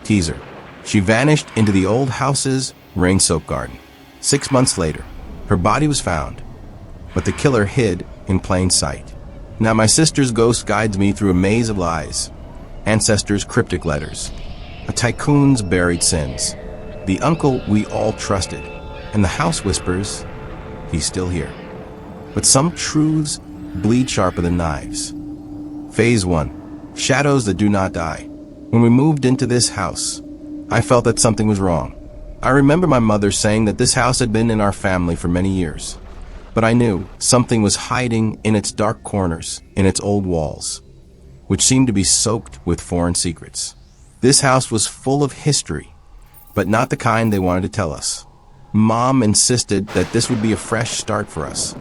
Teaser. She vanished into the old house's rain-soaked garden. 6 months later, her body was found, but the killer hid in plain sight. Now my sister's ghost guides me through a maze of lies, ancestors' cryptic letters, a tycoon's buried sins, the uncle we all trusted, and the house whispers, he's still here. But some truths bleed sharper than knives. Phase 1. Shadows that do not die. When we moved into this house, I felt that something was wrong. I remember my mother saying that this house had been in our family for many years, but I knew something was hiding in its dark corners, in its old walls, which seemed to be soaked with foreign secrets. This house was full of history, but not the kind they wanted to tell us. Mom insisted that this would be a fresh start for us,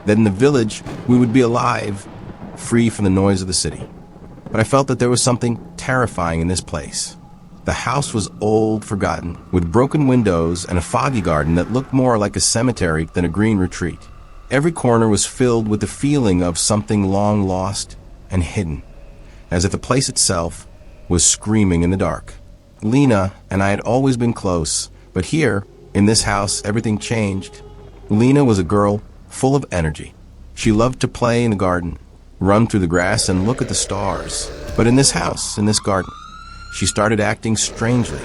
that in the village we would be alive, free from the noise of the city. But I felt that there was something terrifying in this place. The house was old, forgotten, with broken windows and a foggy garden that looked more like a cemetery than a green retreat. Every corner was filled with the feeling of something long lost and hidden, as if the place itself was screaming in the dark. Lena and I had always been close, but here, in this house, everything changed. Lena was a girl full of energy. She loved to play in the garden, run through the grass and look at the stars. But in this house, in this garden, she started acting strangely.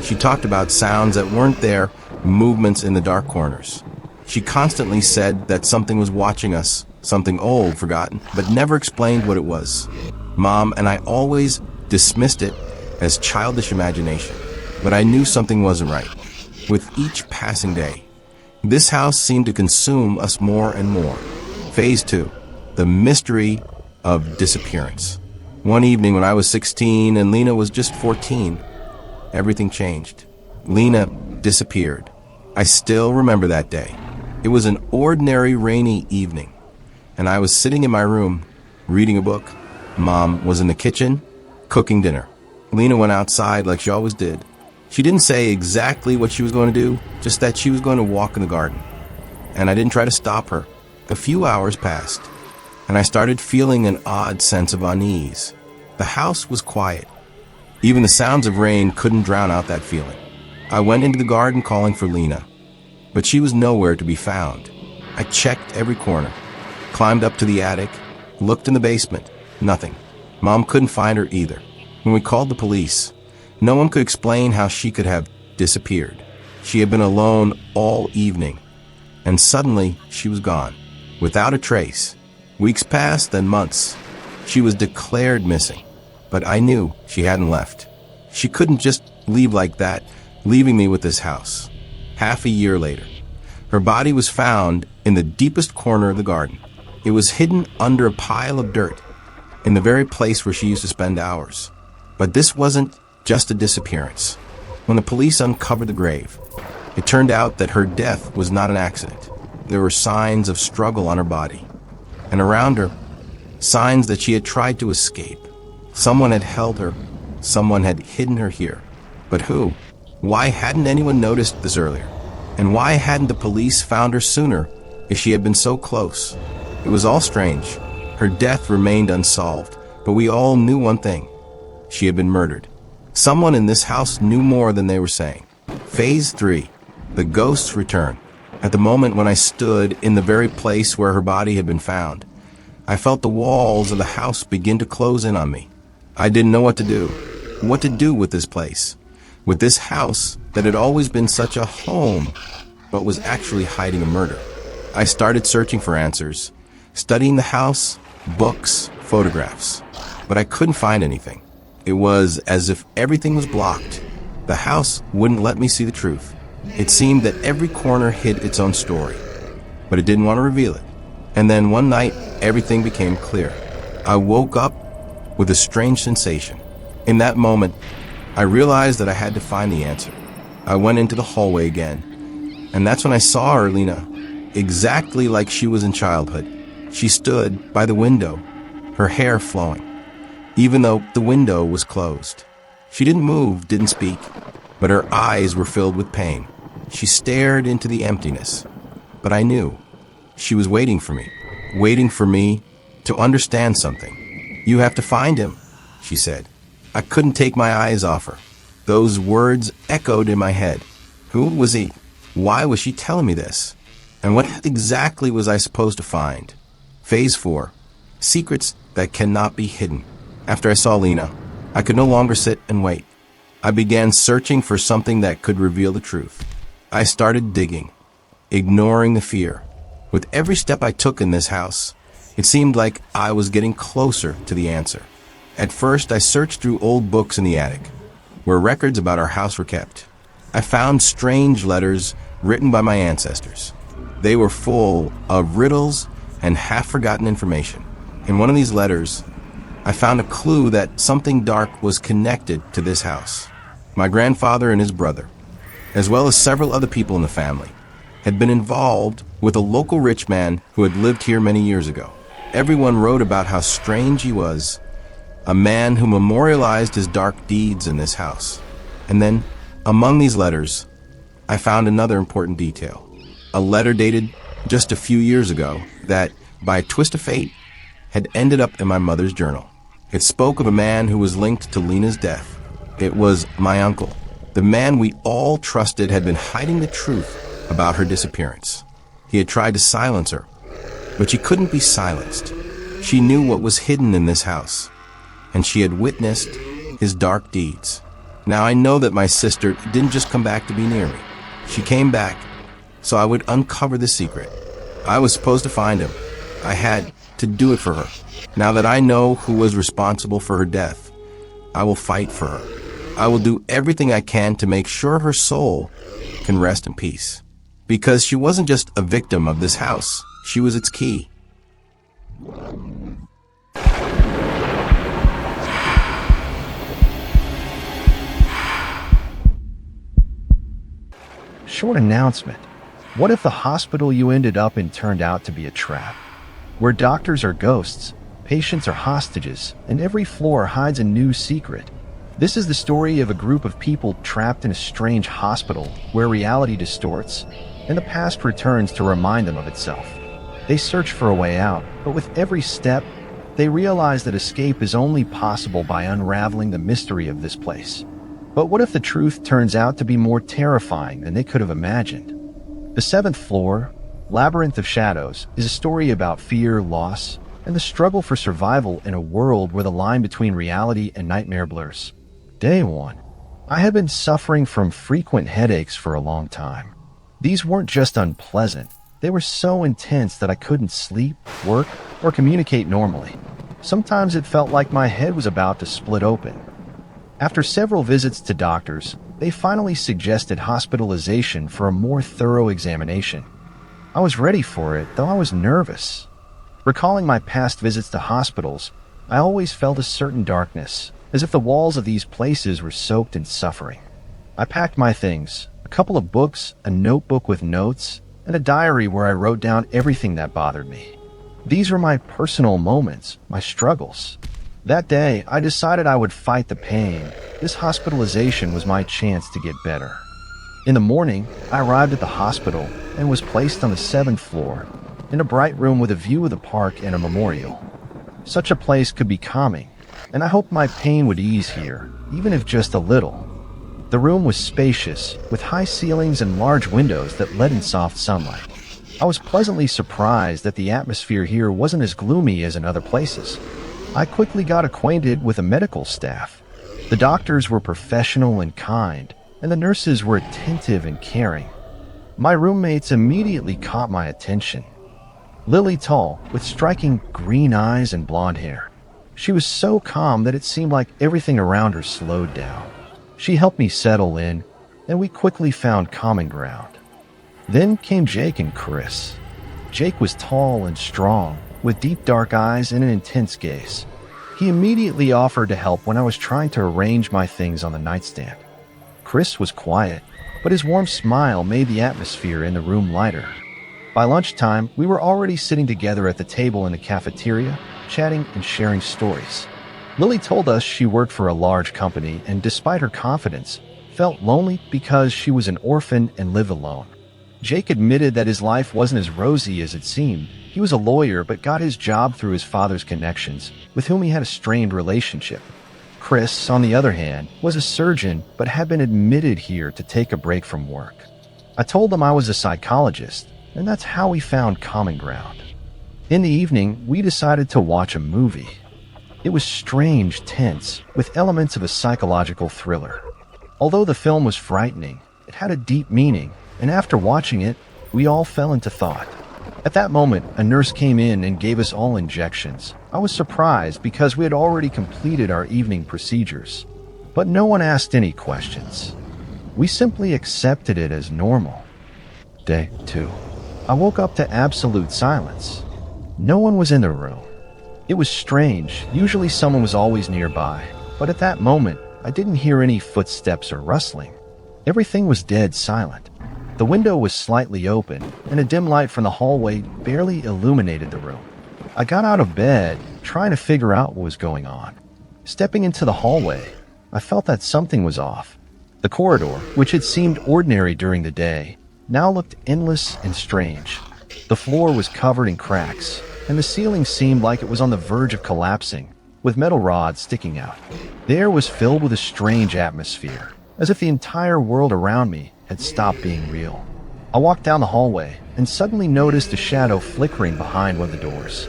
She talked about sounds that weren't there, movements in the dark corners. She constantly said that something was watching us, something old, forgotten, but never explained what it was. Mom and I always dismissed it as childish imagination, but I knew something wasn't right. With each passing day, this house seemed to consume us more and more. Phase 2, the mystery of disappearance. One evening when I was 16 and Lena was just 14, everything changed. Lena disappeared. I still remember that day. It was an ordinary rainy evening, and I was sitting in my room reading a book. Mom was in the kitchen cooking dinner. Lena went outside like she always did. She didn't say exactly what she was going to do, just that she was going to walk in the garden. And I didn't try to stop her. A few hours passed, and I started feeling an odd sense of unease. The house was quiet. Even the sounds of rain couldn't drown out that feeling. I went into the garden calling for Lena, but she was nowhere to be found. I checked every corner, climbed up to the attic, looked in the basement. Nothing. Mom couldn't find her either. When we called the police, no one could explain how she could have disappeared. She had been alone all evening, and suddenly she was gone, without a trace. Weeks passed, then months. She was declared missing, but I knew she hadn't left. She couldn't just leave like that, leaving me with this house. Half a year later, her body was found in the deepest corner of the garden. It was hidden under a pile of dirt, in the very place where she used to spend hours. But this wasn't just a disappearance. When the police uncovered the grave, it turned out that her death was not an accident. There were signs of struggle on her body, and around her, signs that she had tried to escape. Someone had held her. Someone had hidden her here. But who? Why hadn't anyone noticed this earlier? And why hadn't the police found her sooner if she had been so close? It was all strange. Her death remained unsolved, but we all knew one thing. She had been murdered. Someone in this house knew more than they were saying. Phase 3, the ghosts return. At the moment when I stood in the very place where her body had been found, I felt the walls of the house begin to close in on me. I didn't know what to do with this place, with this house that had always been such a home, but was actually hiding a murder. I started searching for answers, studying the house, books, photographs, but I couldn't find anything. It was as if everything was blocked. The house wouldn't let me see the truth. It seemed that every corner hid its own story, but it didn't want to reveal it. And then one night, everything became clear. I woke up with a strange sensation. In that moment, I realized that I had to find the answer. I went into the hallway again, and that's when I saw her, Lena, exactly like she was in childhood. She stood by the window, her hair flowing, even though the window was closed. She didn't move, didn't speak, but her eyes were filled with pain. She stared into the emptiness, but I knew she was waiting for me to understand something. "You have to find him," she said. I couldn't take my eyes off her. Those words echoed in my head. Who was he? Why was she telling me this? And what exactly was I supposed to find? Phase 4. Secrets that cannot be hidden. After I saw Lena, I could no longer sit and wait. I began searching for something that could reveal the truth. I started digging, ignoring the fear. With every step I took in this house, it seemed like I was getting closer to the answer. At first, I searched through old books in the attic, where records about our house were kept. I found strange letters written by my ancestors. They were full of riddles and half-forgotten information. In one of these letters, I found a clue that something dark was connected to this house. My grandfather and his brother, as well as several other people in the family, had been involved with a local rich man who had lived here many years ago. Everyone wrote about how strange he was, a man who memorialized his dark deeds in this house. And then, among these letters, I found another important detail. A letter dated just a few years ago that, by a twist of fate, had ended up in my mother's journal. It spoke of a man who was linked to Lena's death. It was my uncle. The man we all trusted had been hiding the truth about her disappearance. He had tried to silence her, but she couldn't be silenced. She knew what was hidden in this house, and she had witnessed his dark deeds. Now I know that my sister didn't just come back to be near me. She came back so I would uncover the secret. I was supposed to find him. I had to do it for her. Now that I know who was responsible for her death, I will fight for her. I will do everything I can to make sure her soul can rest in peace. Because she wasn't just a victim of this house. She was its key. Short announcement. What if the hospital you ended up in turned out to be a trap? Where doctors are ghosts, patients are hostages, and every floor hides a new secret. This is the story of a group of people trapped in a strange hospital where reality distorts and the past returns to remind them of itself. They search for a way out, but with every step, they realize that escape is only possible by unraveling the mystery of this place. But what if the truth turns out to be more terrifying than they could have imagined? The 7th floor, Labyrinth of Shadows, is a story about fear, loss, and the struggle for survival in a world where the line between reality and nightmare blurs. Day 1. I had been suffering from frequent headaches for a long time. These weren't just unpleasant, they were so intense that I couldn't sleep, work, or communicate normally. Sometimes it felt like my head was about to split open. After several visits to doctors, they finally suggested hospitalization for a more thorough examination. I was ready for it, though I was nervous. Recalling my past visits to hospitals, I always felt a certain darkness, as if the walls of these places were soaked in suffering. I packed my things, a couple of books, a notebook with notes, and a diary where I wrote down everything that bothered me. These were my personal moments, my struggles. That day, I decided I would fight the pain. This hospitalization was my chance to get better. In the morning, I arrived at the hospital and was placed on the 7th floor, in a bright room with a view of the park and a memorial. Such a place could be calming, and I hoped my pain would ease here, even if just a little. The room was spacious, with high ceilings and large windows that let in soft sunlight. I was pleasantly surprised that the atmosphere here wasn't as gloomy as in other places. I quickly got acquainted with the medical staff. The doctors were professional and kind, and the nurses were attentive and caring. My roommates immediately caught my attention. Lily Tall, with striking green eyes and blonde hair. She was so calm that it seemed like everything around her slowed down. She helped me settle in, and we quickly found common ground. Then came Jake and Chris. Jake was tall and strong, with deep dark eyes and an intense gaze. He immediately offered to help when I was trying to arrange my things on the nightstand. Chris was quiet, but his warm smile made the atmosphere in the room lighter. By lunchtime, we were already sitting together at the table in the cafeteria, chatting and sharing stories. Lily told us she worked for a large company and, despite her confidence, felt lonely because she was an orphan and lived alone. Jake admitted that his life wasn't as rosy as it seemed. He was a lawyer but got his job through his father's connections, with whom he had a strained relationship. Chris, on the other hand, was a surgeon but had been admitted here to take a break from work. I told him I was a psychologist, and that's how we found common ground. In the evening, we decided to watch a movie. It was strange, tense, with elements of a psychological thriller. Although the film was frightening, it had a deep meaning, and after watching it, we all fell into thought. At that moment, a nurse came in and gave us all injections. I was surprised because we had already completed our evening procedures, but no one asked any questions. We simply accepted it as normal. Day 2. I woke up to absolute silence. No one was in the room. It was strange. Usually someone was always nearby, but at that moment, I didn't hear any footsteps or rustling. Everything was dead silent. The window was slightly open, and a dim light from the hallway barely illuminated the room. I got out of bed, trying to figure out what was going on. Stepping into the hallway, I felt that something was off. The corridor, which had seemed ordinary during the day, now looked endless and strange. The floor was covered in cracks, and the ceiling seemed like it was on the verge of collapsing, with metal rods sticking out. The air was filled with a strange atmosphere, as if the entire world around me had stopped being real. I walked down the hallway and suddenly noticed a shadow flickering behind one of the doors.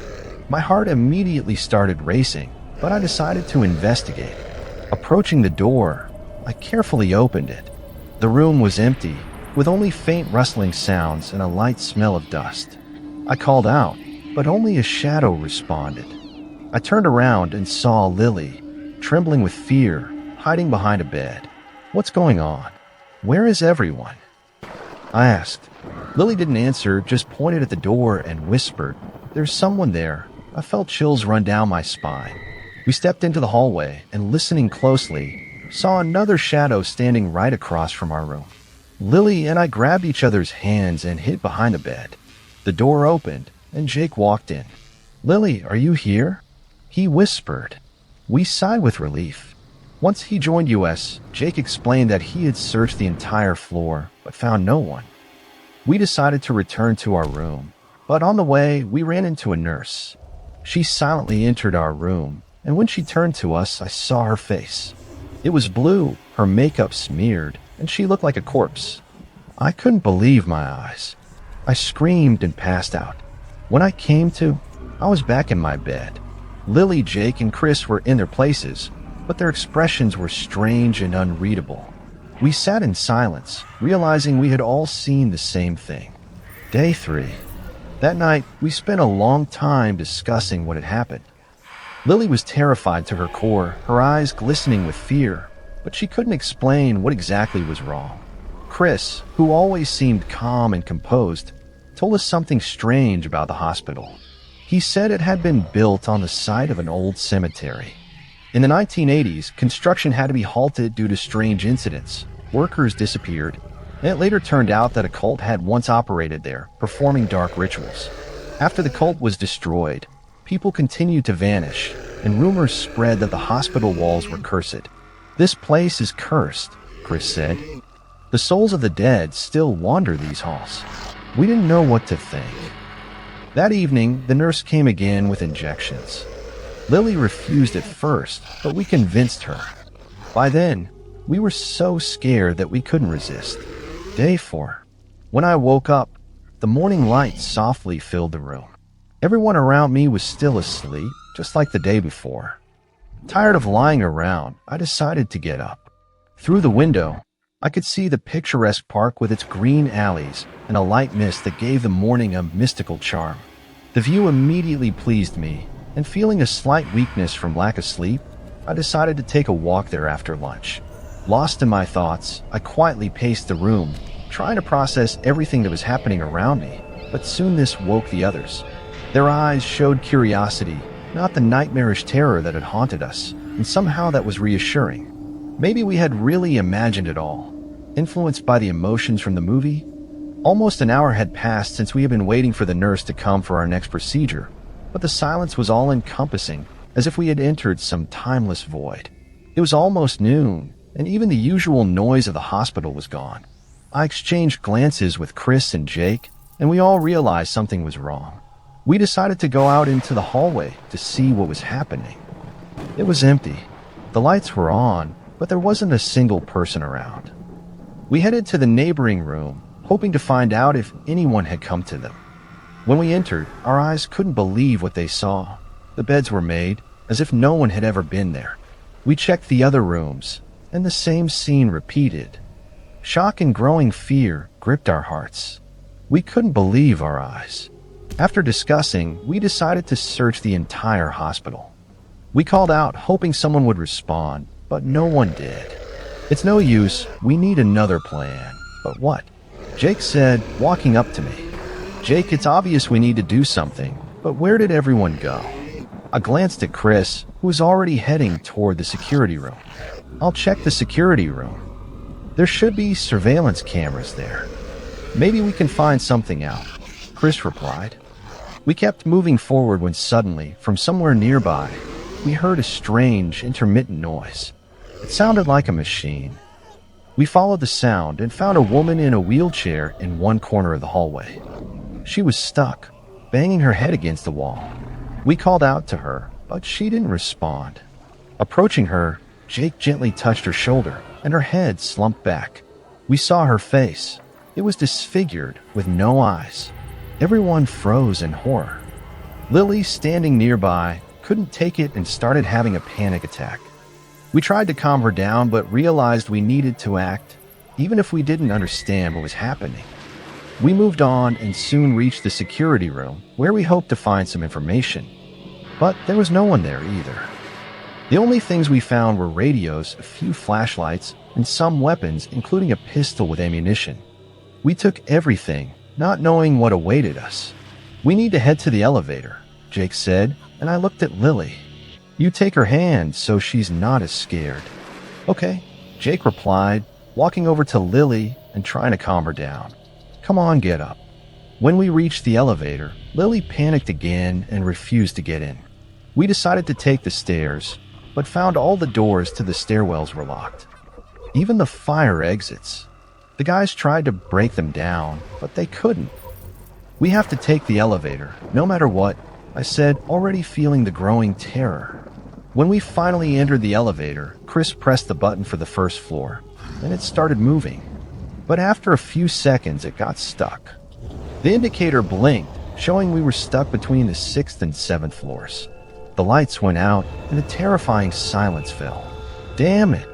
My heart immediately started racing, but I decided to investigate. Approaching the door, I carefully opened it. The room was empty, with only faint rustling sounds and a light smell of dust. I called out, but only a shadow responded. I turned around and saw Lily, trembling with fear, hiding behind a bed. "What's going on? Where is everyone?" I asked. Lily didn't answer, just pointed at the door and whispered, "There's someone there." I felt chills run down my spine. We stepped into the hallway and, listening closely, saw another shadow standing right across from our room. Lily and I grabbed each other's hands and hid behind a bed. The door opened, and Jake walked in. "Lily, are you here?" he whispered. We sighed with relief. Once he joined us, Jake explained that he had searched the entire floor, but found no one. We decided to return to our room, but on the way, we ran into a nurse. She silently entered our room, and when she turned to us, I saw her face. It was blue, her makeup smeared, and she looked like a corpse. I couldn't believe my eyes. I screamed and passed out. When I came to, I was back in my bed. Lily, Jake, and Chris were in their places, but their expressions were strange and unreadable. We sat in silence, realizing we had all seen the same thing. Day 3. That night, we spent a long time discussing what had happened. Lily was terrified to her core, her eyes glistening with fear, but she couldn't explain what exactly was wrong. Chris, who always seemed calm and composed, told us something strange about the hospital. He said it had been built on the site of an old cemetery. In the 1980s, construction had to be halted due to strange incidents. Workers disappeared, and it later turned out that a cult had once operated there, performing dark rituals. After the cult was destroyed, people continued to vanish, and rumors spread that the hospital walls were cursed. "This place is cursed," Chris said. "The souls of the dead still wander these halls." We didn't know what to think. That evening, the nurse came again with injections. Lily refused at first, but we convinced her. By then, we were so scared that we couldn't resist. Day 4. When I woke up, the morning light softly filled the room. Everyone around me was still asleep, just like the day before. Tired of lying around, I decided to get up. Through the window, I could see the picturesque park with its green alleys and a light mist that gave the morning a mystical charm. The view immediately pleased me, and feeling a slight weakness from lack of sleep, I decided to take a walk there after lunch. Lost in my thoughts, I quietly paced the room, trying to process everything that was happening around me, but soon this woke the others. Their eyes showed curiosity, not the nightmarish terror that had haunted us, and somehow that was reassuring. Maybe we had really imagined it all, influenced by the emotions from the movie. Almost an hour had passed since we had been waiting for the nurse to come for our next procedure, but the silence was all-encompassing, as if we had entered some timeless void. It was almost noon, and even the usual noise of the hospital was gone. I exchanged glances with Chris and Jake, and we all realized something was wrong. We decided to go out into the hallway to see what was happening. It was empty. The lights were on, but there wasn't a single person around. We headed to the neighboring room, hoping to find out if anyone had come to them. When we entered, our eyes couldn't believe what they saw. The beds were made as if no one had ever been there. We checked the other rooms, and the same scene repeated. Shock and growing fear gripped our hearts. We couldn't believe our eyes. After discussing, we decided to search the entire hospital. We called out, hoping someone would respond, but no one did. It's no use, we need another plan. But what? Jake said, walking up to me. Jake, it's obvious we need to do something, but where did everyone go? I glanced at Chris, who was already heading toward the security room. I'll check the security room. There should be surveillance cameras there. Maybe we can find something out, Chris replied. We kept moving forward when suddenly, from somewhere nearby, we heard a strange, intermittent noise. It sounded like a machine. We followed the sound and found a woman in a wheelchair in one corner of the hallway. She was stuck, banging her head against the wall. We called out to her, but she didn't respond. Approaching her, Jake gently touched her shoulder, and her head slumped back. We saw her face. It was disfigured, with no eyes. Everyone froze in horror. Lily, standing nearby, couldn't take it and started having a panic attack. We tried to calm her down, but realized we needed to act, even if we didn't understand what was happening. We moved on and soon reached the security room, where we hoped to find some information. But there was no one there either. The only things we found were radios, a few flashlights, and some weapons, including a pistol with ammunition. We took everything, not knowing what awaited us. We need to head to the elevator, Jake said, and I looked at Lily. You take her hand so she's not as scared. Okay, Jake replied, walking over to Lily and trying to calm her down. Come on, get up. When we reached the elevator, Lily panicked again and refused to get in. We decided to take the stairs, but found all the doors to the stairwells were locked. Even the fire exits. The guys tried to break them down, but they couldn't. We have to take the elevator, no matter what, I said, already feeling the growing terror. When we finally entered the elevator, Chris pressed the button for the first floor, and it started moving. But after a few seconds, it got stuck. The indicator blinked, showing we were stuck between the 6th and 7th floors. The lights went out, and a terrifying silence fell. Damn it!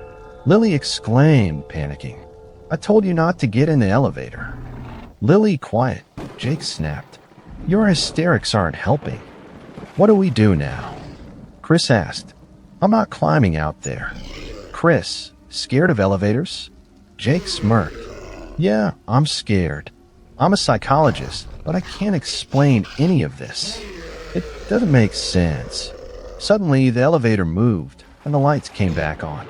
Lily exclaimed, panicking. I told you not to get in the elevator. Lily, quiet, Jake snapped. Your hysterics aren't helping. What do we do now? Chris asked. I'm not climbing out there. Chris, scared of elevators? Jake smirked. Yeah, I'm scared. I'm a psychologist, but I can't explain any of this. It doesn't make sense. Suddenly, the elevator moved, and the lights came back on.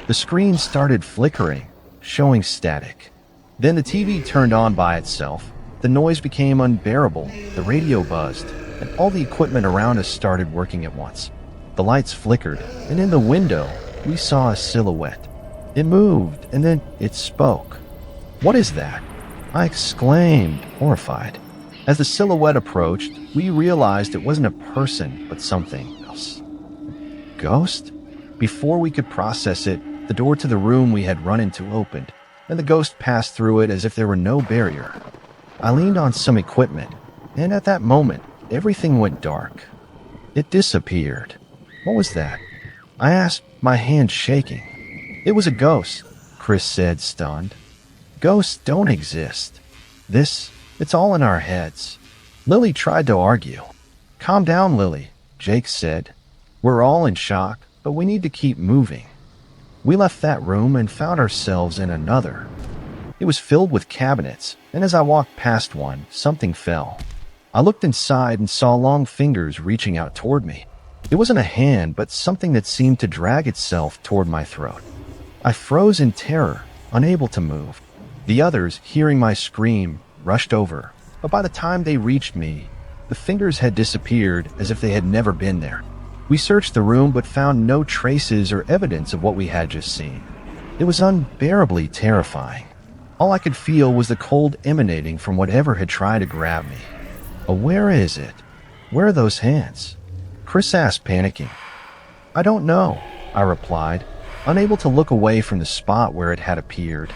The screen started flickering, showing static. Then the TV turned on by itself. The noise became unbearable, the radio buzzed, and all the equipment around us started working at once. The lights flickered, and in the window, we saw a silhouette. It moved, and then it spoke. What is that? I exclaimed, horrified. As the silhouette approached, we realized it wasn't a person, but something else. Ghost? Before we could process it, the door to the room we had run into opened, and the ghost passed through it as if there were no barrier. I leaned on some equipment, and at that moment, everything went dark. It disappeared. What was that? I asked, my hand shaking. It was a ghost, Chris said, stunned. Ghosts don't exist. It's all in our heads. Lily tried to argue. Calm down, Lily, Jake said. We're all in shock, but we need to keep moving. We left that room and found ourselves in another. It was filled with cabinets, and as I walked past one, something fell. I looked inside and saw long fingers reaching out toward me. It wasn't a hand, but something that seemed to drag itself toward my throat. I froze in terror, unable to move. The others, hearing my scream, rushed over, but by the time they reached me, the fingers had disappeared as if they had never been there. We searched the room but found no traces or evidence of what we had just seen. It was unbearably terrifying. All I could feel was the cold emanating from whatever had tried to grab me. Oh, where is it? Where are those hands? Chris asked, panicking. I don't know, I replied, unable to look away from the spot where it had appeared.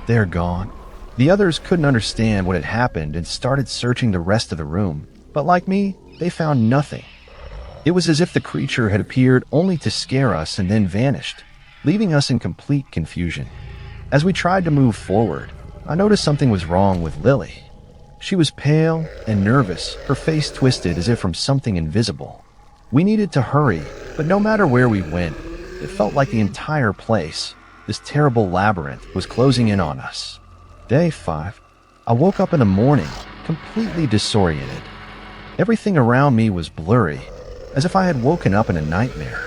They're gone. The others couldn't understand what had happened and started searching the rest of the room, but like me, they found nothing. It was as if the creature had appeared only to scare us and then vanished, leaving us in complete confusion. As we tried to move forward, I noticed something was wrong with Lily. She was pale and nervous, her face twisted as if from something invisible. We needed to hurry, but no matter where we went, it felt like the entire place, this terrible labyrinth, was closing in on us. Day 5. I woke up in the morning, completely disoriented. Everything around me was blurry, as if I had woken up in a nightmare.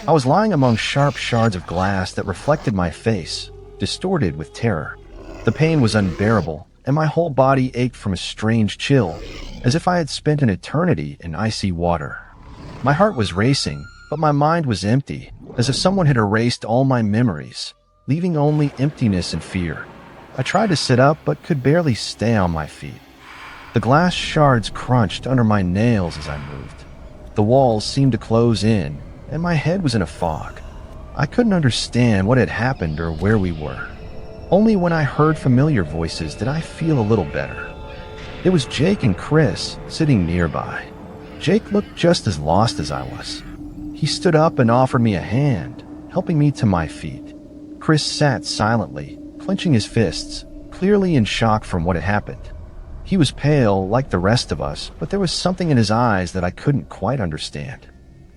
I was lying among sharp shards of glass that reflected my face, distorted with terror. The pain was unbearable, and my whole body ached from a strange chill, as if I had spent an eternity in icy water. My heart was racing, but my mind was empty, as if someone had erased all my memories, leaving only emptiness and fear. I tried to sit up, but could barely stay on my feet. The glass shards crunched under my nails as I moved. The walls seemed to close in, and my head was in a fog. I couldn't understand what had happened or where we were. Only when I heard familiar voices did I feel a little better. It was Jake and Chris sitting nearby. Jake looked just as lost as I was. He stood up and offered me a hand, helping me to my feet. Chris sat silently, clenching his fists, clearly in shock from what had happened. He was pale like the rest of us, but there was something in his eyes that I couldn't quite understand.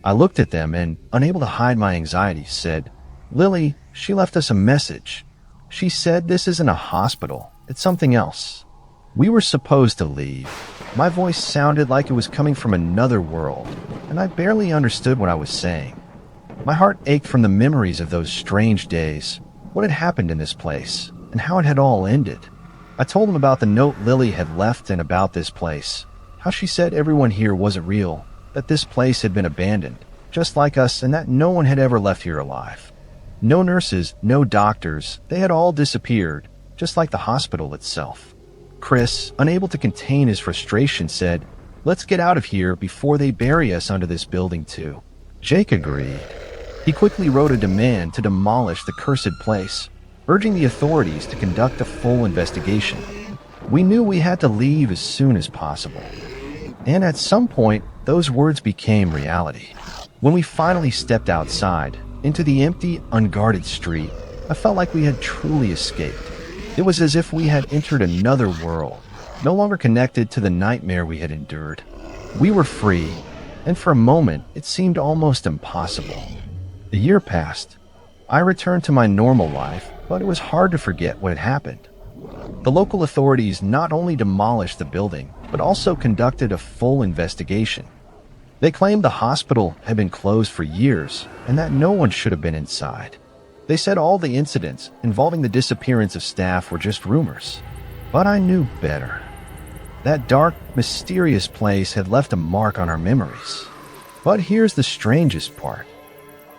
I looked at them and, unable to hide my anxiety, said, "Lily, she left us a message. She said this isn't a hospital, it's something else." We were supposed to leave. My voice sounded like it was coming from another world, and I barely understood what I was saying. My heart ached from the memories of those strange days, what had happened in this place, and how it had all ended. I told him about the note Lily had left and about this place, how she said everyone here wasn't real, that this place had been abandoned, just like us, and that no one had ever left here alive. No nurses, no doctors, they had all disappeared, just like the hospital itself. Chris, unable to contain his frustration, said, "Let's get out of here before they bury us under this building too." Jake agreed. He quickly wrote a demand to demolish the cursed place, urging the authorities to conduct a full investigation. We knew we had to leave as soon as possible. And at some point, those words became reality. When we finally stepped outside, into the empty, unguarded street, I felt like we had truly escaped. It was as if we had entered another world, no longer connected to the nightmare we had endured. We were free, and for a moment, it seemed almost impossible. A year passed. I returned to my normal life, but it was hard to forget what had happened. The local authorities not only demolished the building, but also conducted a full investigation. They claimed the hospital had been closed for years and that no one should have been inside. They said all the incidents involving the disappearance of staff were just rumors. But I knew better. That dark, mysterious place had left a mark on our memories. But here's the strangest part.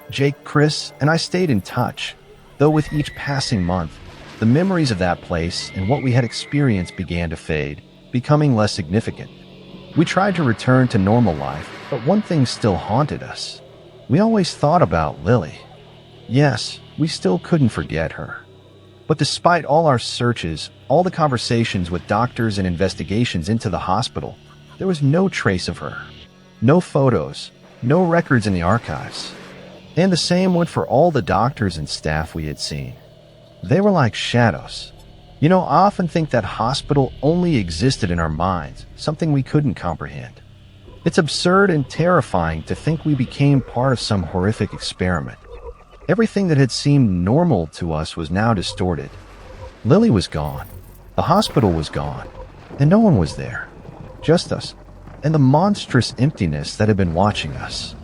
Jake, Chris, and I stayed in touch, though with each passing month, the memories of that place and what we had experienced began to fade, becoming less significant. We tried to return to normal life, but one thing still haunted us. We always thought about Lily. Yes, we still couldn't forget her. But despite all our searches, all the conversations with doctors and investigations into the hospital, there was no trace of her. No photos, no records in the archives. And the same went for all the doctors and staff we had seen. They were like shadows. I often think that hospital only existed in our minds, something we couldn't comprehend. It's absurd and terrifying to think we became part of some horrific experiment. Everything that had seemed normal to us was now distorted. Lily was gone. The hospital was gone. And no one was there. Just us. And the monstrous emptiness that had been watching us.